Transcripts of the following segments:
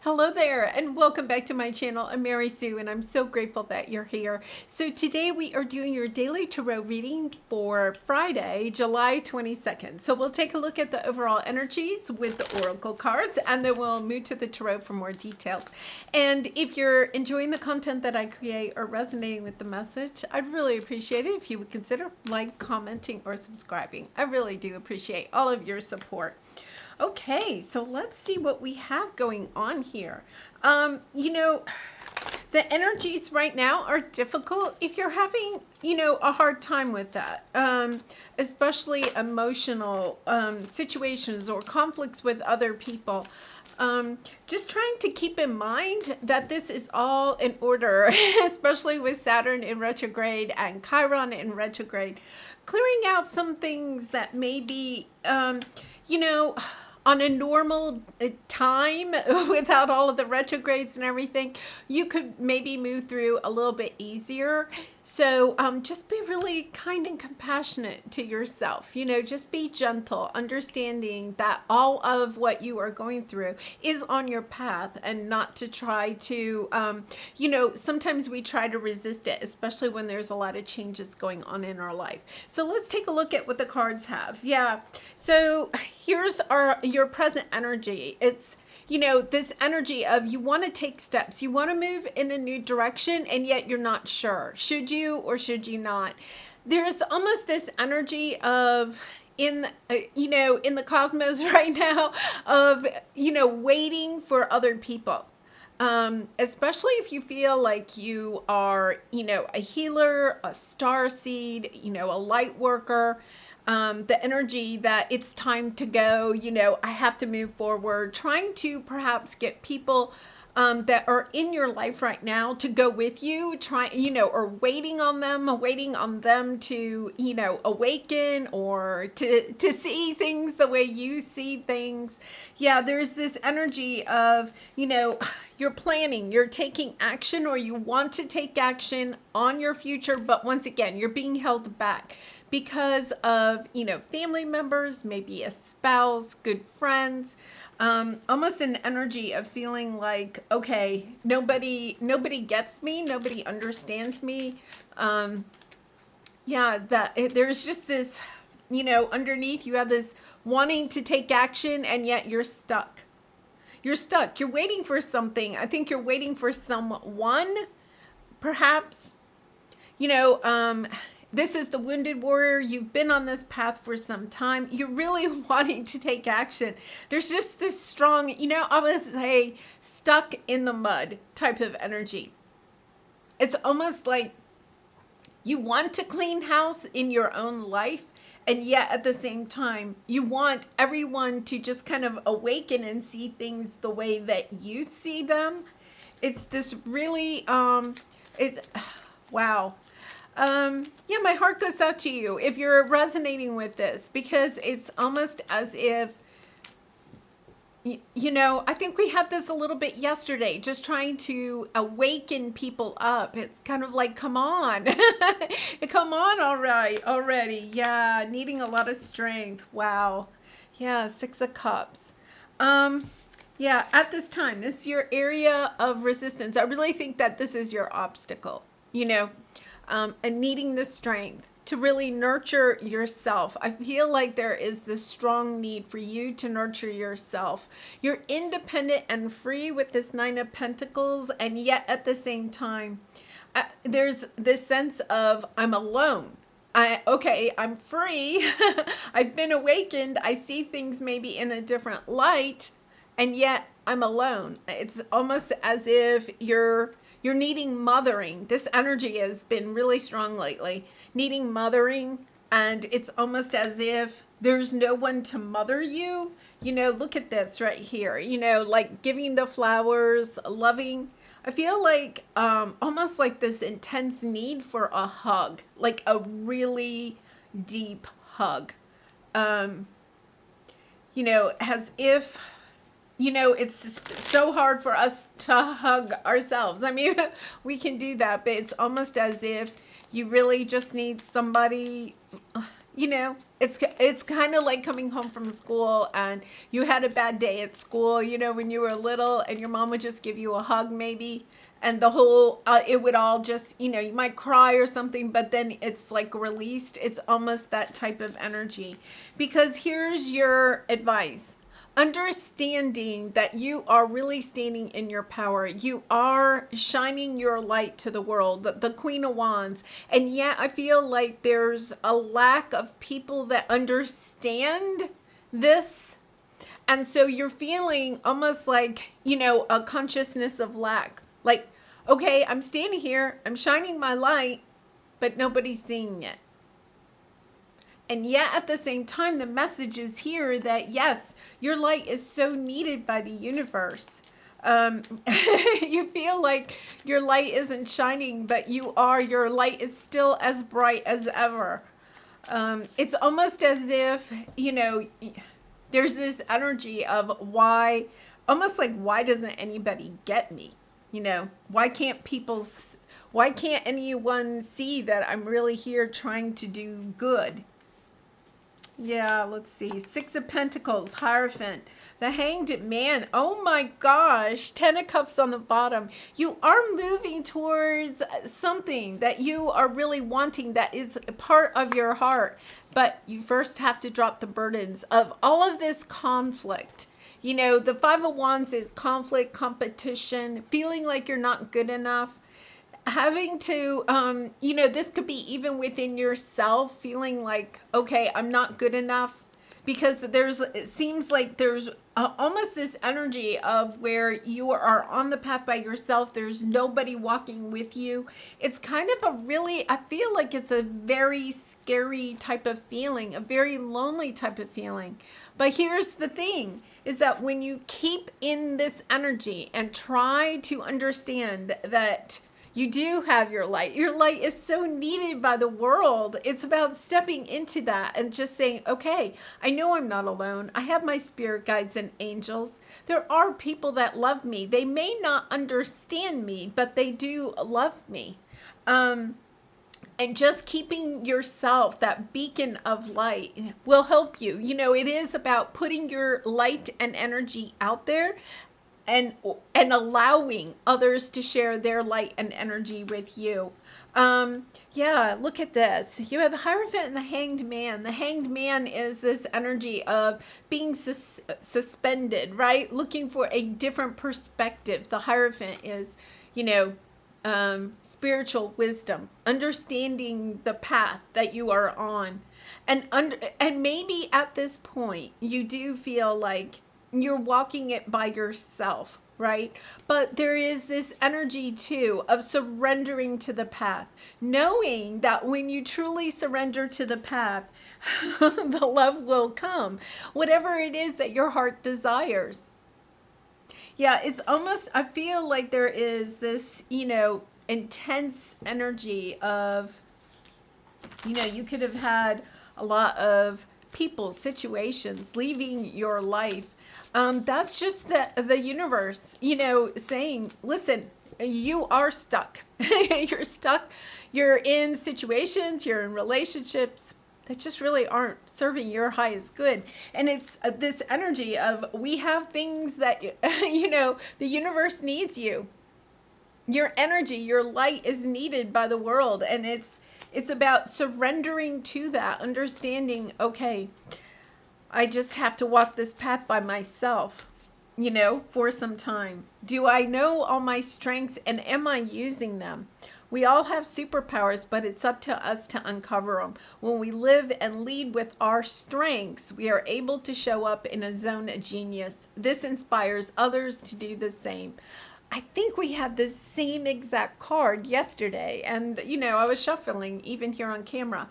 Hello there, and welcome back to my channel. I'm Mary Sue, and I'm so grateful that you're here. So today we are doing your daily tarot reading for Friday, July 22nd. So we'll take a look at the overall energies with the oracle cards, and then we'll move to the tarot for more details. And if you're enjoying the content that I create or resonating with the message, I'd really appreciate it if you would consider commenting, or subscribing. I really do appreciate all of your support. Okay, so let's see what we have going on here. The energies right now are difficult if you're having, a hard time with that, especially emotional situations or conflicts with other people. Just trying to keep in mind that this is all in order, especially with Saturn in retrograde and Chiron in retrograde, clearing out some things that may be, on a normal time without all of the retrogrades and everything, you could maybe move through a little bit easier. So just be really kind and compassionate to yourself. Just be gentle, understanding that all of what you are going through is on your path, and not to try to, sometimes we try to resist it, especially when there's a lot of changes going on in our life. So let's take a look at what the cards have. Yeah. So here's your present energy. It's this energy of you want to take steps, you want to move in a new direction, and yet you're not sure. Should you or should you not? There's almost this energy of in the cosmos right now of, waiting for other people. Especially if you feel like you are, a healer, a star seed, a light worker. The energy that it's time to go, I have to move forward, trying to perhaps get people that are in your life right now to go with you, or waiting on them to, awaken, or to see things the way you see things. Yeah, there's this energy of, you're planning, you're taking action, or you want to take action on your future, but once again, you're being held back because of, family members, maybe a spouse, good friends, almost an energy of feeling like, okay, nobody gets me, nobody understands me. There's just this, underneath you have this wanting to take action, and yet you're stuck. You're stuck. You're waiting for something. I think you're waiting for someone, perhaps, this is the wounded warrior. You've been on this path for some time. You're really wanting to take action. There's just this strong, I would say, stuck in the mud type of energy. It's almost like you want to clean house in your own life, and yet at the same time, you want everyone to just kind of awaken and see things the way that you see them. It's this really, wow. My heart goes out to you if you're resonating with this, because it's almost as if, I think we had this a little bit yesterday, just trying to awaken people up. It's kind of like, come on, come on, already. Yeah, needing a lot of strength. Wow. Yeah, 6 of Cups. At this time, this is your area of resistance. I really think that this is your obstacle, and needing the strength to really nurture yourself. I feel like there is this strong need for you to nurture yourself. You're independent and free with this 9 of Pentacles, and yet at the same time, there's this sense of, I'm alone. I'm free. I've been awakened. I see things maybe in a different light, and yet I'm alone. It's almost as if you're needing mothering. This energy has been really strong lately, needing mothering. And it's almost as if there's no one to mother you. Look at this right here, like giving the flowers, loving. I feel like almost like this intense need for a hug, like a really deep hug. As if, it's just so hard for us to hug ourselves. I mean, we can do that, but it's almost as if you really just need somebody It's kind of like coming home from school and you had a bad day at school, when you were little, and your mom would just give you a hug maybe, and the whole it would all just, you might cry or something, but then it's like released. It's almost that type of energy. Because here's your advice: understanding that you are really standing in your power. You are shining your light to the world, the Queen of Wands. And yet I feel like there's a lack of people that understand this. And so you're feeling almost like, a consciousness of lack. Like, okay, I'm standing here, I'm shining my light, but nobody's seeing it. And yet at the same time, the message is here that yes, your light is so needed by the universe. You feel like your light isn't shining, but your light is still as bright as ever. It's almost as if, there's this energy of why doesn't anybody get me? Why can't anyone see that I'm really here trying to do good? Yeah, let's see. Six of Pentacles, Hierophant, the Hanged Man. Oh my gosh, Ten of Cups on the bottom. You are moving towards something that you are really wanting, that is part of your heart. But you first have to drop the burdens of all of this conflict. The Five of Wands is conflict, competition, feeling like you're not good enough. Having to, this could be even within yourself, feeling like, okay, I'm not good enough, because it seems like there's almost this energy of where you are on the path by yourself. There's nobody walking with you. It's kind of I feel like it's a very scary type of feeling, a very lonely type of feeling. But here's the thing, is that when you keep in this energy and try to understand that you do have your light. Your light is so needed by the world. It's about stepping into that and just saying, okay, I know I'm not alone. I have my spirit guides and angels. There are people that love me. They may not understand me, but they do love me. And just keeping yourself, that beacon of light, will help you. It is about putting your light and energy out there, and allowing others to share their light and energy with you. Yeah, look at this. You have the Hierophant and the Hanged Man. The Hanged Man is this energy of being suspended, right? Looking for a different perspective. The Hierophant is, spiritual wisdom, understanding the path that you are on. And maybe at this point, you do feel like you're walking it by yourself, right? But there is this energy too of surrendering to the path, knowing that when you truly surrender to the path, the love will come, whatever it is that your heart desires. Yeah, it's almost, I feel like there is this, intense energy of, you could have had a lot of people, situations leaving your life. That's just the universe, saying, listen, you are stuck. You're stuck. You're in situations, you're in relationships that just really aren't serving your highest good. And it's this energy of, we have things that, the universe needs you. Your energy, your light is needed by the world. And it's about surrendering to that, understanding, okay, I just have to walk this path by myself, for some time. Do I know all my strengths, and am I using them? We all have superpowers, but it's up to us to uncover them. When we live and lead with our strengths, we are able to show up in a zone of genius. This inspires others to do the same. I think we had the same exact card yesterday, and, I was shuffling even here on camera.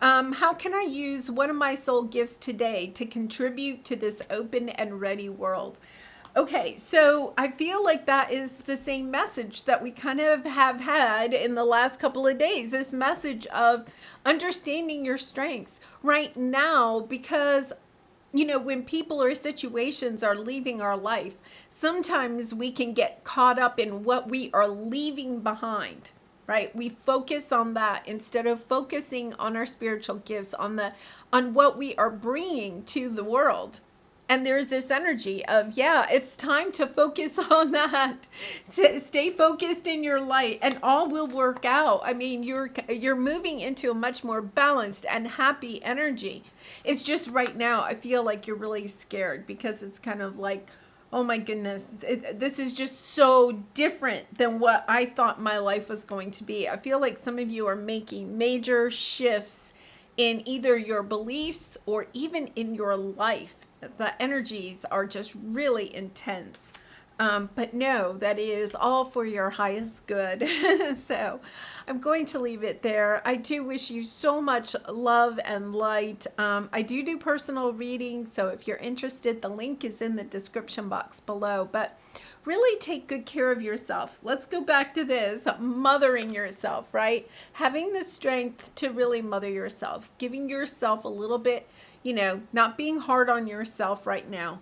How can I use one of my soul gifts today to contribute to this open and ready world? Okay, so I feel like that is the same message that we kind of have had in the last couple of days. This message of understanding your strengths right now, because, when people or situations are leaving our life, sometimes we can get caught up in what we are leaving behind. right? We focus on that instead of focusing on our spiritual gifts, on what we are bringing to the world. And there's this energy of, yeah, it's time to focus on that. Stay focused in your light, and all will work out. I mean, you're moving into a much more balanced and happy energy. It's just right now, I feel like you're really scared because it's kind of like, oh my goodness, this is just so different than what I thought my life was going to be. I feel like some of you are making major shifts in either your beliefs or even in your life. The energies are just really intense. But know that it is all for your highest good. So I'm going to leave it there. I do wish you so much love and light. I do personal readings, so if you're interested, the link is in the description box below. But really take good care of yourself. Let's go back to this, mothering yourself, right? Having the strength to really mother yourself, giving yourself a little bit, not being hard on yourself right now,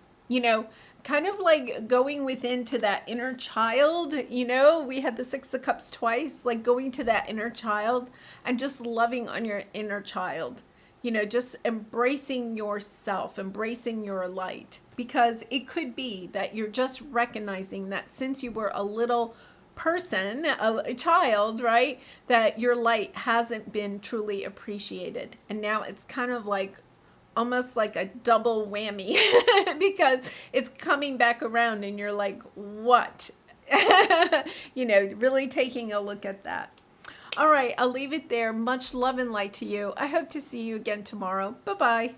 kind of like going within to that inner child. We had the Six of Cups twice, like going to that inner child and just loving on your inner child, just embracing yourself, embracing your light, because it could be that you're just recognizing that since you were a little person, a child, right, that your light hasn't been truly appreciated. And now it's kind of like almost like a double whammy because it's coming back around and you're like, what? Really taking a look at that. All right, I'll leave it there. Much love and light to you. I hope to see you again tomorrow. Bye-bye.